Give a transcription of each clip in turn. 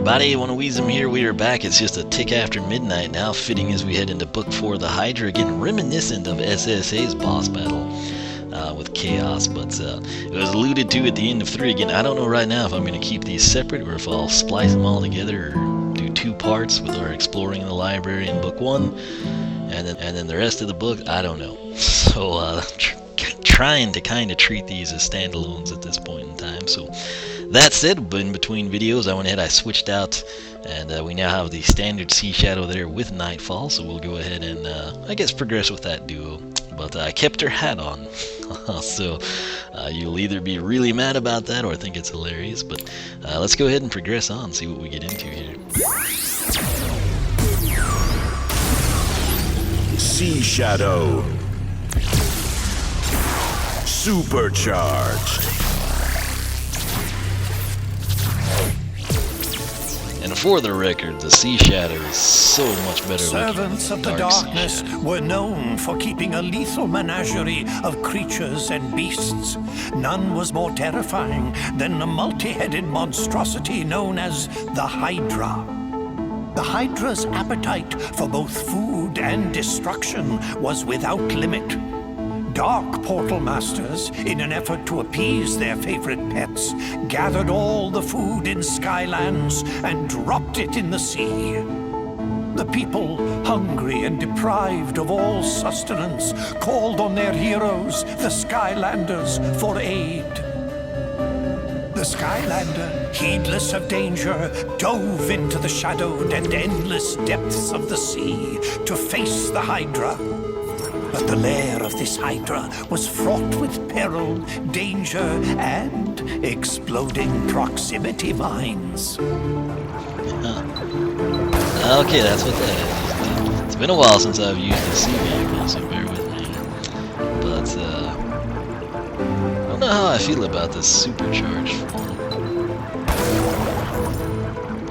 everybody, One-A-Weasem here. We are back. It's just a tick after midnight now, fitting as we head into Book 4 of the Hydra, again reminiscent of SSA's boss battle with Chaos, but it was alluded to at the end of 3. Again, I don't know right now if I'm going to keep these separate or if I'll splice them all together or do 2 parts with our exploring in the library in Book 1, and then the rest of the book, I don't know. So, trying to kind of treat these as standalones at this point in time. So that said, in between videos I went ahead, I switched out, and we now have the standard Sea Shadow there with Nightfall, so we'll go ahead and I guess progress with that duo. But I kept her hat on, so you'll either be really mad about that or think it's hilarious. But let's go ahead and progress on, see what we get into here. Sea Shadow SuperCharged. And for the record, the Sea Shadow is so much better Servants looking of than the darkness were known for keeping a lethal menagerie of creatures and beasts. None was more terrifying than the multi-headed monstrosity known as the Hydra. The Hydra's appetite for both food and destruction was without limit. Dark portal masters, in an effort to appease their favorite pets, gathered all the food in Skylands and dropped it in the sea. The people, hungry and deprived of all sustenance, called on their heroes, the Skylanders, for aid. The Skylander, heedless of danger, dove into the shadowed and endless depths of the sea to face the Hydra. But the lair of this Hydra was fraught with peril, danger, and exploding proximity mines. Okay, that's what that is. It's been a while since I've used the sea vehicle, so bear with me. But, I don't know how I feel about this supercharged form.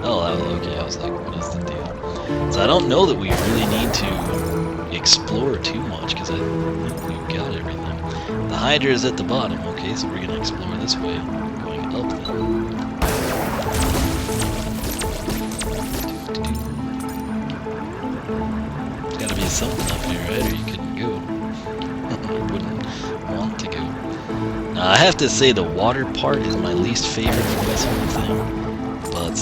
Oh, okay, I was like, what is the deal? So I don't know that we really need to explore too much, because I think we've got everything. The Hydra is at the bottom, okay, so we're going to explore this way, going up then. There's got to be something up here, right, or you couldn't go. You wouldn't want to go. Now, I have to say the water part is my least favorite from this whole thing, but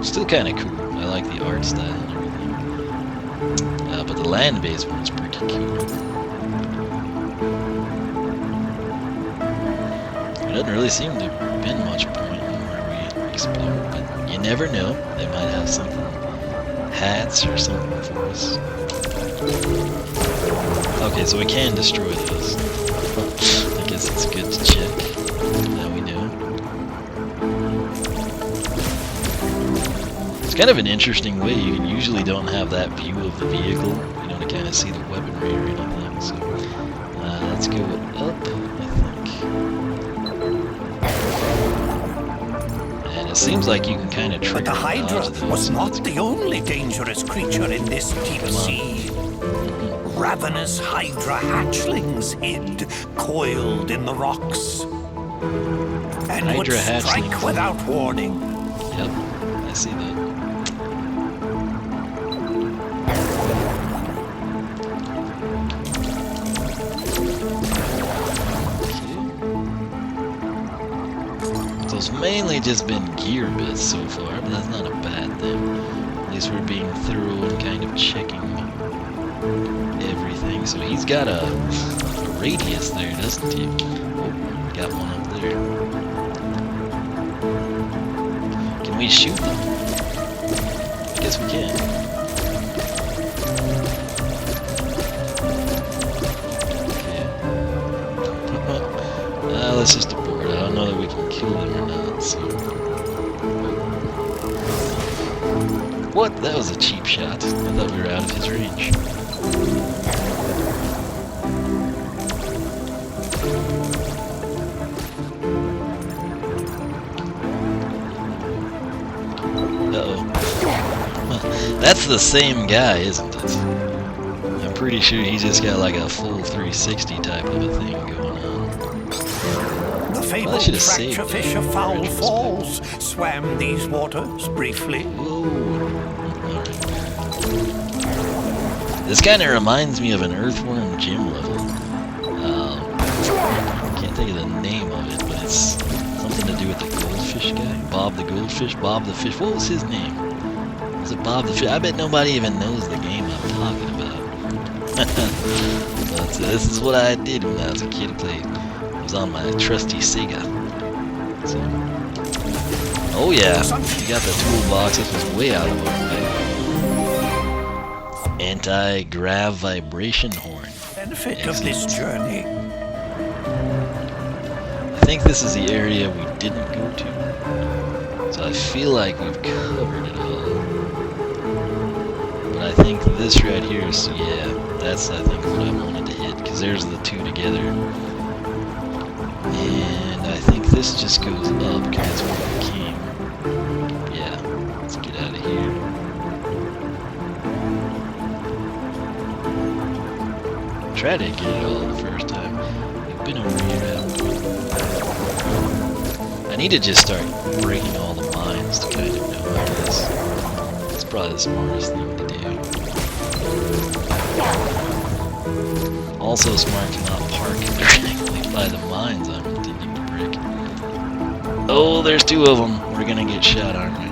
still kind of cool. I like the art style and everything. But the land-based one's pretty cool. There doesn't really seem to have been much point where we explore, but you never know. They might have something, hats or something for us. Okay, so we can destroy those. I guess it's good to check. Now we know. It's kind of an interesting way. You usually don't have that view of the vehicle, you know, to kind of see the weaponry or anything. So let's go up, I think. And it seems like you can kind of trigger. But the Hydra was not the only dangerous creature in this deep sea. Ravenous Hydra hatchlings hid, coiled in the rocks, and Hydra would strike hatchlings without warning. Yep, I see that. So it's mainly just been gear bits so far, but that's not a bad thing. At least we're being thorough and kind of checking everything. So he's got a radius there, doesn't he? Oh, got one up there. Can we shoot them? I guess we can. Okay. Let's just abort. I don't know that we can kill them or not, so... What? That was a cheap shot. I thought we were out of his range. Uh-oh. That's the same guy, isn't it? I'm pretty sure he's just got like a full 360 type of a thing going on. The fabled should've saved fracture that. fish of Foul Falls swam these waters briefly. Whoa. Alright. This kind of reminds me of an Earthworm gym level. Can't think of the name of it, but it's something to do with the goldfish guy. Bob the Goldfish? Bob the Fish? What was his name? Was it Bob the Fish? I bet nobody even knows the game I'm talking about. But this is what I did when I was a kid. I played. It was on my trusty Sega. So, oh yeah, you got the toolbox. This was way out of our way. Anti-grav vibration horn. Benefit of this journey. I think this is the area we didn't go to. So I feel like we've covered it all. But I think this right here is, yeah, that's I think what I wanted to hit, because there's the two together. And I think this just goes up because that's where we came. Yeah, let's get out of here. Try to get it all the first time. We've been over here out. I need to just start breaking all the mines to kind of know all this. It's probably the smartest thing to do. Also smart to not park directly by the mines I'm intending to break. Oh, there's two of them. We're gonna get shot, aren't we?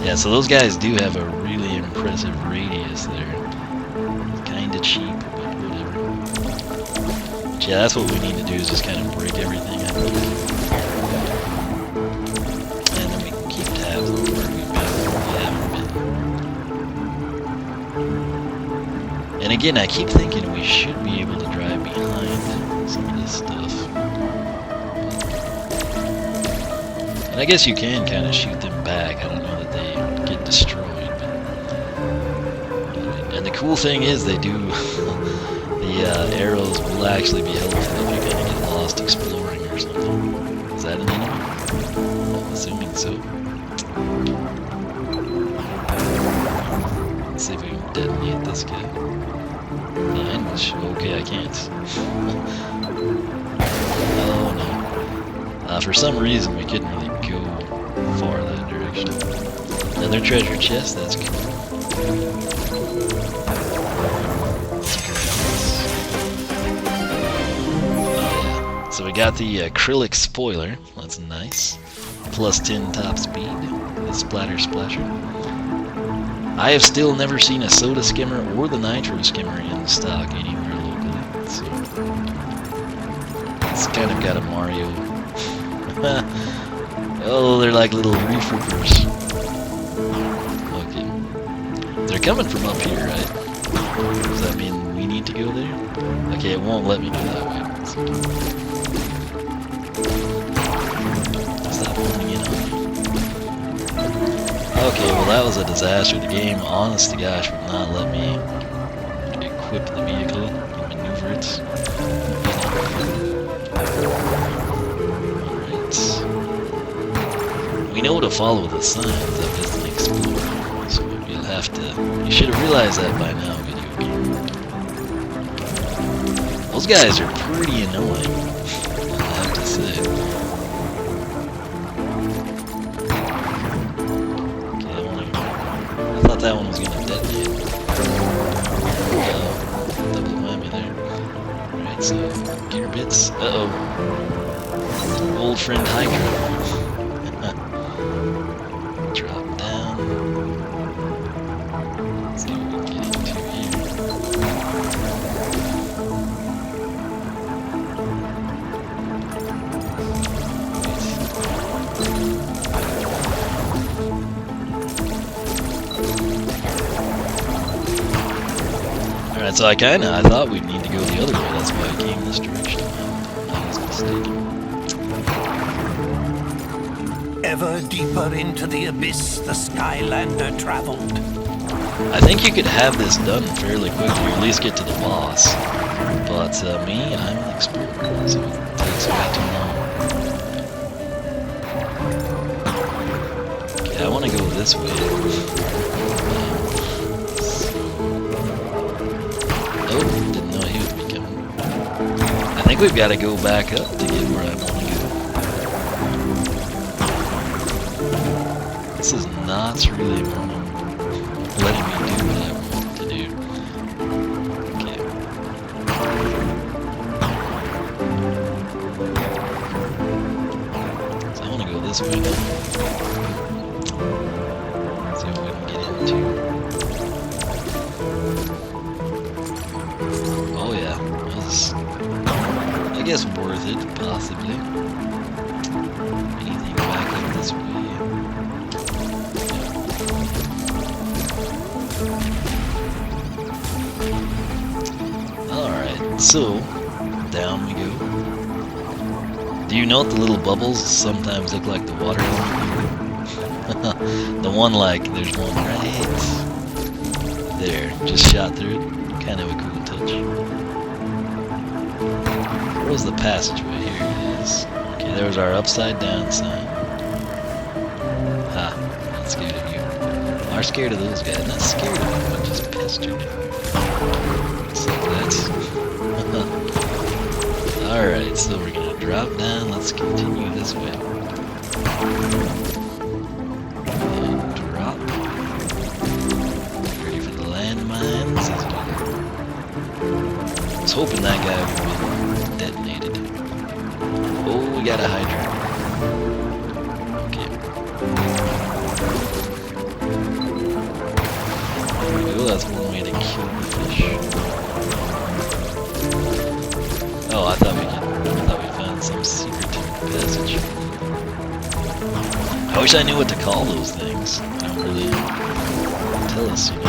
Yeah, so those guys do have a really impressive radius there. Kinda cheap, but whatever. But yeah, that's what we need to do, is just kind of break everything up. And then we can keep tabs on where we've been, where we haven't been. And again, I keep thinking we should be able to drive behind some of this stuff. And I guess you can kind of shoot them back. I don't know that they get destroyed. And the cool thing is they do, the arrows will actually be helpful if you're going to get lost exploring or something. Is that an enemy? I'm assuming so. Let's see if we can detonate this guy. Okay, I can't. Oh no. For some reason we couldn't really go far that direction. Another treasure chest, that's cool. So we got the acrylic spoiler, that's nice. Plus 10 top speed, the splatter splasher. I have still never seen a soda skimmer or the nitro skimmer in stock anywhere locally, so it's kind of got a Mario. Oh, they're like little reef rippers. Okay. They're coming from up here, right? Does that mean we need to go there? Okay, it won't let me go that way. Stop honing in on me. Okay, well that was a disaster. The game, honest to gosh, would not let me equip the vehicle and maneuver it. Alright. We know to follow the signs of this explorer, so you'll have to... You should have realized that by now, video game. Those guys are pretty annoying, I have to say. That one was gonna detonate. Double whammy there. Alright, so gear bits. Uh-oh. Old friend Hydra. Drop down. Let's see what we can get into here. Alright, so I thought we'd need to go the other way, that's why I came this direction. I was mistaken. Ever deeper into the abyss the Skylander traveled. I think you could have this done fairly quickly, or at least get to the boss. But me, I'm an explorer, so it takes way too long. Okay, I want to go this way. Oh, didn't know he would be coming. I think we've got to go back up to get where I want This is not really letting me do what I want to do. Okay. So I want to go this way now. See what we can get into. Oh yeah, that was, I guess, worth it, possibly. Anything back up this way? Alright, so, down we go. Do you note the little bubbles sometimes look like the water? The one, like, there's one right there, just shot through it. Kind of a cool touch. Where was the passageway? Here it is. Okay, there was our upside down sign. Ha, not scared of you. I'm scared of those guys. Not scared of them, I'm just pestered. So that's... Alright, so we're gonna drop down. Let's continue this way. And drop. Ready for the landmines. I was hoping that guy would be detonated. Oh, we got a Hydra. Okay. There we go, that's one way to kill the fish. Oh, I thought we found some secret passage. I wish I knew what to call those things. They don't really tell us, you know.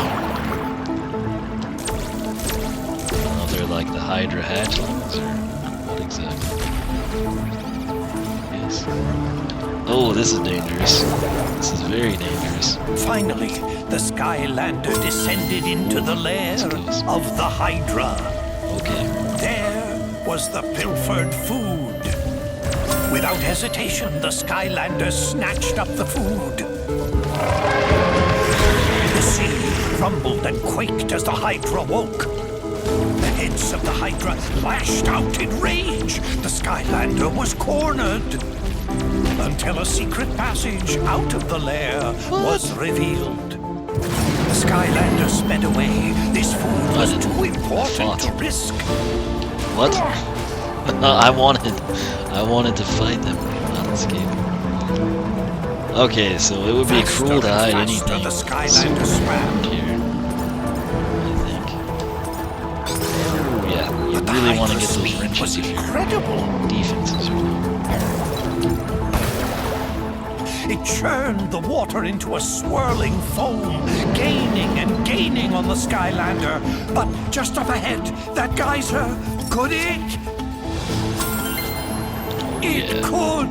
They're like the Hydra hatchlings, or what exactly? Yes. Oh, this is dangerous. This is very dangerous. Finally, the Skylander descended into the lair of the Hydra. Okay. There was the pilfered food. Without hesitation, the Skylander snatched up the food. The sea rumbled and quaked as the Hydra woke. The heads of the Hydra lashed out in rage. The Skylander was cornered. Until a secret passage out of the lair was revealed. The Skylander sped away. This food was too important to risk. What? I wanted to fight them, not escape. Okay, so it would be cruel to hide anything super around here, I think. Yeah, you really want to get those wrenches if your defenses are low. It churned the water into a swirling foam, gaining and gaining on the Skylander. But just up ahead, that geyser, could it? It could!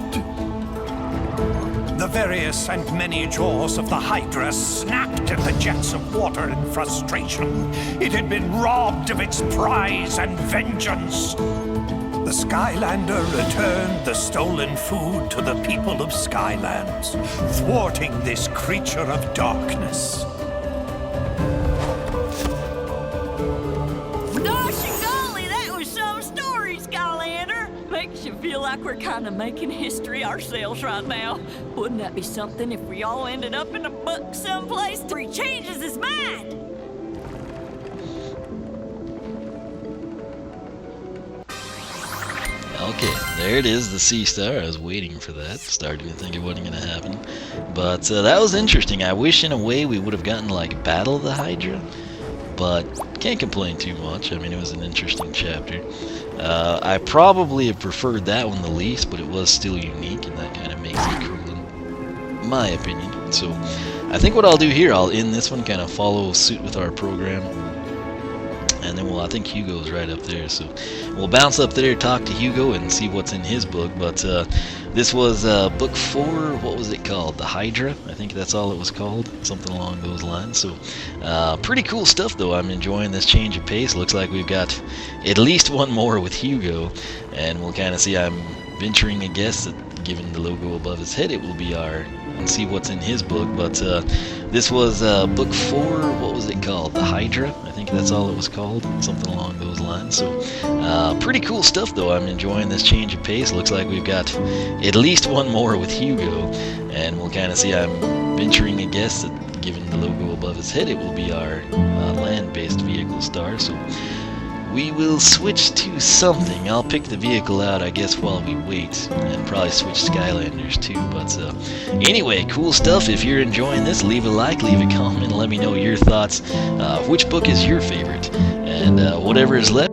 The various and many jaws of the Hydra snapped at the jets of water in frustration. It had been robbed of its prize and vengeance. The Skylander returned the stolen food to the people of Skylands, thwarting this creature of darkness. Gosh and golly, that was some story, Skylander. Makes you feel like we're kind of making history ourselves right now. Wouldn't that be something if we all ended up in a book someplace where he changes his mind? Okay, there it is, the sea star. I was waiting for that, starting to think it wasn't going to happen. But that was interesting. I wish in a way we would have gotten like Battle of the Hydra, but can't complain too much. I mean, it was an interesting chapter. I probably have preferred that one the least, but it was still unique, and that kind of makes it cool in my opinion. So I think what I'll do here, I'll end this one, kind of follow suit with our program. And then, well, I think Hugo's right up there, so we'll bounce up there, talk to Hugo, and see what's in his book. But this was book 4, what was it called? The Hydra? I think that's all it was called, something along those lines. So pretty cool stuff, though. I'm enjoying this change of pace. Looks like we've got at least one more with Hugo, and we'll kind of see. I'm venturing a guess that, given the logo above his head, it will be our, and see what's in his book. But this was book 4, what was it called? The Hydra? I think that's all it was called, something along those lines. So pretty cool stuff, though. I'm enjoying this change of pace. Looks like we've got at least one more with Hugo, and we'll kind of see. I'm venturing a guess that given the logo above his head, it will be our land-based vehicle star. So we will switch to something. I'll pick the vehicle out, I guess, while we wait, and probably switch Skylanders too. But anyway, cool stuff. If you're enjoying this, leave a like, leave a comment, and let me know your thoughts. Which book is your favorite? And whatever is left,